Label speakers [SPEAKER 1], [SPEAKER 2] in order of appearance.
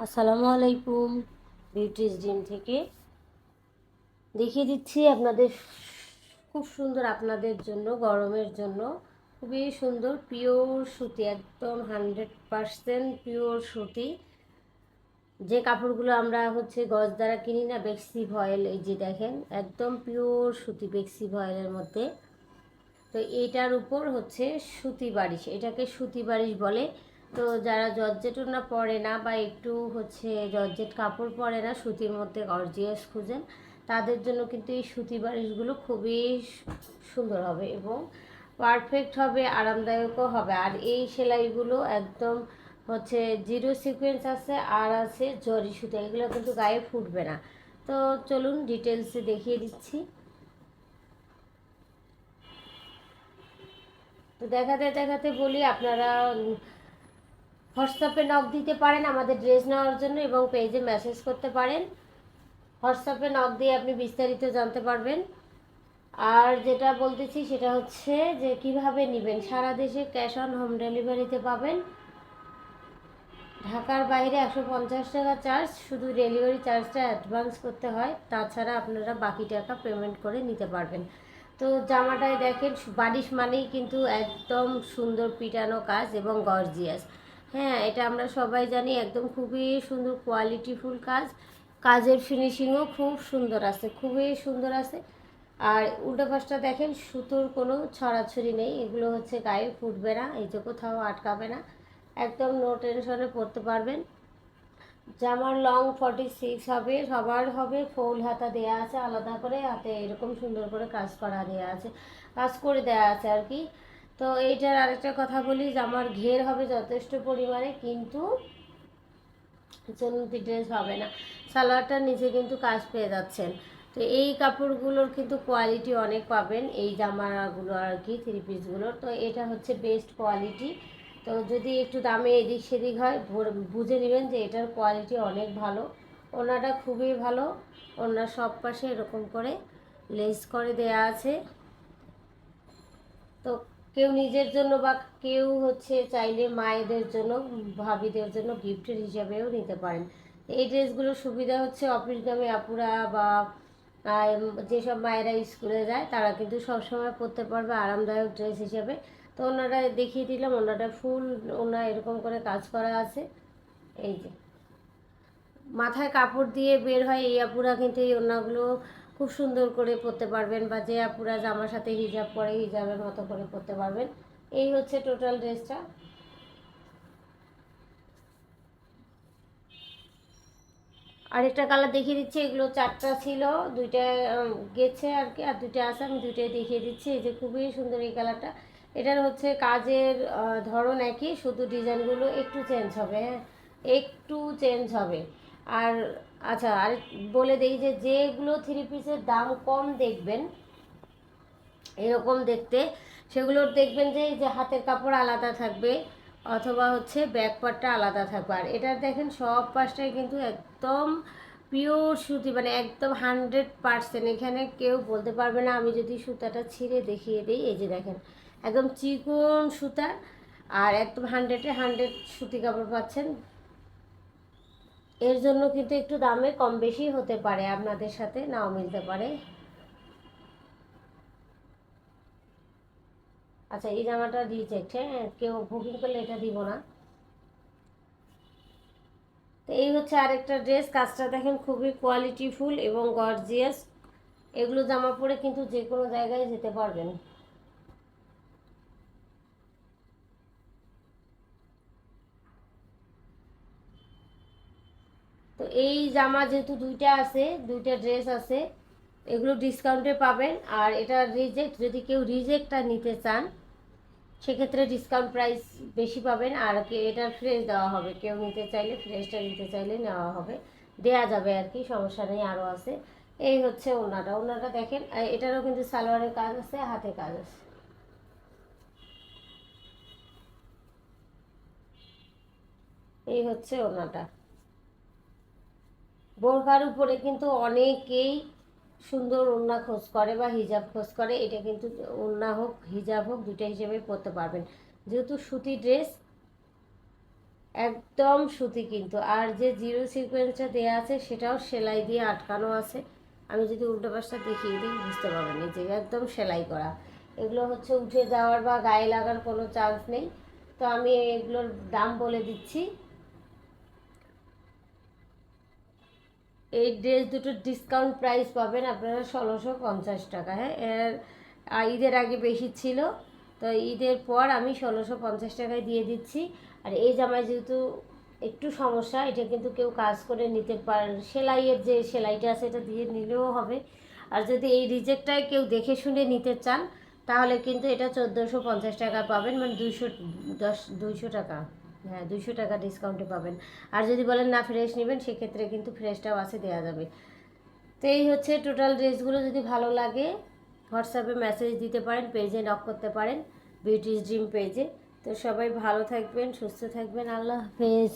[SPEAKER 1] আসসালামু আলাইকুম। Beauties dream থেকে দেখিয়ে দিচ্ছি আপনাদের, খুব সুন্দর আপনাদের জন্য, গরমের জন্য খুবই সুন্দর পিওর সুতি, একদম 100% পিওর সুতি। যে কাপড়গুলো আমরা গজ দ্বারা কিনি না, বেক্সি ভয়েল, এই যে দেখেন একদম পিওর সুতি বেক্সি ভয়েলের মধ্যে। তো এইটার উপর সুতি বারিশ, এটাকে সুতি বারিশ বলে। তো যারা জর্জেটও না পরে না, বা একটু জর্জেট কাপড় পরে না, সুতির মধ্যে গর্জিয়াস খুঁজেন, তাদের জন্য কিন্তু এই সুতি বারিশগুলো খুবই সুন্দর হবে এবং পারফেক্ট হবে, আরামদায়কও হবে। আর এই সেলাইগুলো একদম জিরো সিকোয়েন্স আছে, আর আছে জরি সুতো, এগুলো কিন্তু গায়ে ফুটবে না। তো চলুন ডিটেলসে দেখিয়ে দিচ্ছি। তো দেখাতে দেখাতে বলি, আপনারা হোয়াটসঅ্যাপে নক দিতে পারেন আমাদের ড্রেস নেওয়ার জন্য, এবং পেজে মেসেজ করতে পারেন। হোয়াটসঅ্যাপে নক দিয়ে আপনি বিস্তারিত জানতে পারবেন। আর যেটা বলতেছি সেটা যে কিভাবে নেবেন। সারা দেশে ক্যাশ অন হোম ডেলিভারিতে পাবেন। ঢাকার বাইরে 150 টাকা চার্জ, শুধু ডেলিভারি চার্জটা অ্যাডভান্স করতে হয়, তাছাড়া আপনারা বাকি টাকা পেমেন্ট করে নিতে পারবেন। তো জামাটায় দেখেন, বারিশ মানেই কিন্তু একদম সুন্দর পিটানো কাজ এবং গর্জিয়াস। হ্যাঁ, এটা আমরা সবাই জানি, একদম খুবই সুন্দর কোয়ালিটিফুল কাজ। কাজের ফিনিশিংও খুব সুন্দর আছে, খুবই সুন্দর আছে। আর উল্টো পাশটা দেখেন, সুতোর কোনো ছড়াছড়ি নেই, এগুলো গায়ে ফুটবে না, এই যে কোথাও আটকাবে না, একদম নো টেনশনে পরতে পারবেন। জামার লং 46 হবে, সবার হবে। ফুল হাতা দেয়া আছে, আলাদা করে হাতে এরকম সুন্দর করে কাজ করা দেয়া আছে, কাজ করে দেয়া আছে আর কি। তো এইটার আরেকটা কথা বলি, জামার ঘের হবে যথেষ্ট পরিমাণে, কিন্তু চলতি ড্রেস হবে না। সালোয়ারটার নিচে কিন্তু কাজ পেয়ে যাচ্ছেন। তো এই কাপড়গুলোর কিন্তু কোয়ালিটি অনেক পাবেন, এই জামাগুলো আর কি, থ্রি পিসগুলোর। তো এটা বেস্ট কোয়ালিটি। তো যদি একটু দামে এদিক সেদিক হয়, বুঝে নেবেন যে এটার কোয়ালিটি অনেক ভালো। ওনাটা খুবই ভালো, ওনার সব পাশে এরকম করে লেস করে দেয়া আছে। তো কেউ নিজের জন্য, বা কেউ চাইলে মায়েদের জন্য, ভাবিদের জন্য গিফটের হিসাবেও নিতে পারেন। এই ড্রেসগুলোর সুবিধা অফিসগামী আপুরা, বা যেসব মায়েরা স্কুলে যায়, তারা কিন্তু সবসময় পরতে পারবে আরামদায়ক ড্রেস হিসেবে। তো ওনারা দেখিয়ে দিলাম, ওনাটা ফুল ওনা এরকম করে কাজ করা আছে। এই যে মাথায় কাপড় দিয়ে বের হয়, এই আপুরা কিন্তু এই ওড়নাগুলো খুব সুন্দর করে পরতে পারবেন, বা যে আপুরা জামার সাথে হিজাব পরে, হিজাবের মতো করে পরতে পারবেন। এই টোটাল ড্রেসটা। আরেকটা কালার দেখিয়ে দিচ্ছি, এগুলো চারটা ছিল, দুইটা গেছে আর কি, আর দুইটা আছে, আমি দুইটাই দেখিয়ে দিচ্ছি। এই যে খুবই সুন্দর এই কালারটা। এটার কাজের ধরন একই, শুধু ডিজাইনগুলো একটু চেঞ্জ হবে। হ্যাঁ, একটু চেঞ্জ হবে। আর আচ্ছা, আর বলে দেই যে যেগুলো থ্রি পিসের দাম কম দেখবেন এরকম দেখতে, সেগুলোর দেখবেন যে এই যে হাতের কাপড় আলাদা থাকবে, অথবা ব্যাক পার্টটা আলাদা থাকবে। আর এটার দেখেন সব পাশটাই কিন্তু একদম পিওর সুতি, মানে একদম 100%। এখানে কেউ বলতে পারবে না। আমি যদি সুতাটা ছিঁড়ে দেখিয়ে দিই, এই যে দেখেন একদম চিকন সুতা, আর একদম 100-100 সুতি কাপড় পাচ্ছেন। এর জন্য কিন্তু একটু দামে কম বেশি হতে পারে, আপনাদের সাথে নাও মিলতে পারে। আচ্ছা, এই জামাটা রিজেক্ট, হ্যাঁ, কেউ বুকিং করলে এটা দিব না। তো এই আরেকটা ড্রেস, কাজটা দেখেন খুবই কোয়ালিটিফুল এবং গর্জিয়াস। এগুলো জামা পরে কিন্তু যে কোনো জায়গায় যেতে পারবেন। তো এই জামা যেহেতু দুইটা আছে, দুইটা ড্রেস আছে, এগুলো ডিসকাউন্টে পাবেন। আর এটা রিজেক্ট, যদি কেউ রিজেক্টটা নিতে চান, সেক্ষেত্রে ডিসকাউন্ট প্রাইস বেশি পাবেন। আর এটা ফ্রেশ দেওয়া হবে, কেউ নিতে চাইলে, ফ্রেশটা নিতে চাইলে নেওয়া হবে, দেয়া যাবে আর কি, সমস্যা নেই। আরও আছে। এই ওড়নাটা, ওড়নাটা দেখেন, এটারও কিন্তু সালোয়ারের কাজ আছে, হাতে কাজ আছে। এই ওড়নাটা। বোরখার উপরে কিন্তু অনেকেই সুন্দর ওড়না খোঁজ করে, বা হিজাব খোঁজ করে। এটা কিন্তু ওড়না হোক হিজাব হোক, দুটো হিসেবে পরতে পারবেন, যেহেতু সুতি ড্রেস। একদম সুতি কিন্তু। আর যে জিরো সিকোয়েন্সটা দেওয়া আছে সেটাও সেলাই দিয়ে আটকানো আছে। আমি যদি উল্টো পাশটা দেখিয়ে দিই বুঝতে পারবেন, এই যে একদম সেলাই করা। এগুলো হচ্ছে উঠে যাওয়ার বা গায়ে লাগার কোনো চান্স নেই। তো আমি এগুলোর দাম বলে দিচ্ছি। এই ড্রেস দুটোর ডিসকাউন্ট প্রাইস পাবেন আপনারা 1650 টাকা। হ্যাঁ, ঈদের আগে বেশি ছিল, তো ঈদের পর আমি 1650 টাকায় দিয়ে দিচ্ছি। আর এই জামায় যেহেতু একটু সমস্যা, এটা কিন্তু কেউ কাজ করে নিতে পারেন, সেলাইয়ের যে সেলাইটা আছে এটা দিয়ে নিলেও হবে। আর যদি এই রিজেক্টটায় কেউ দেখে শুনে নিতে চান তাহলে কিন্তু এটা 1450 টাকা পাবেন, মানে 200 টাকা। হ্যাঁ, 200 টাকা ডিসকাউন্টে পাবেন। আর যদি বলেন না ফ্রেশ নেবেন, সেক্ষেত্রে কিন্তু ফ্রেশটাও আছে, দেওয়া যাবে। তো এই হচ্ছে টোটাল ড্রেসগুলো। যদি ভালো লাগে হোয়াটসঅ্যাপে মেসেজ দিতে পারেন, পেজে নক করতে পারেন, বিউটিস ড্রিম পেজে। তো সবাই ভালো থাকবেন, সুস্থ থাকবেন, আল্লাহ হাফেজ।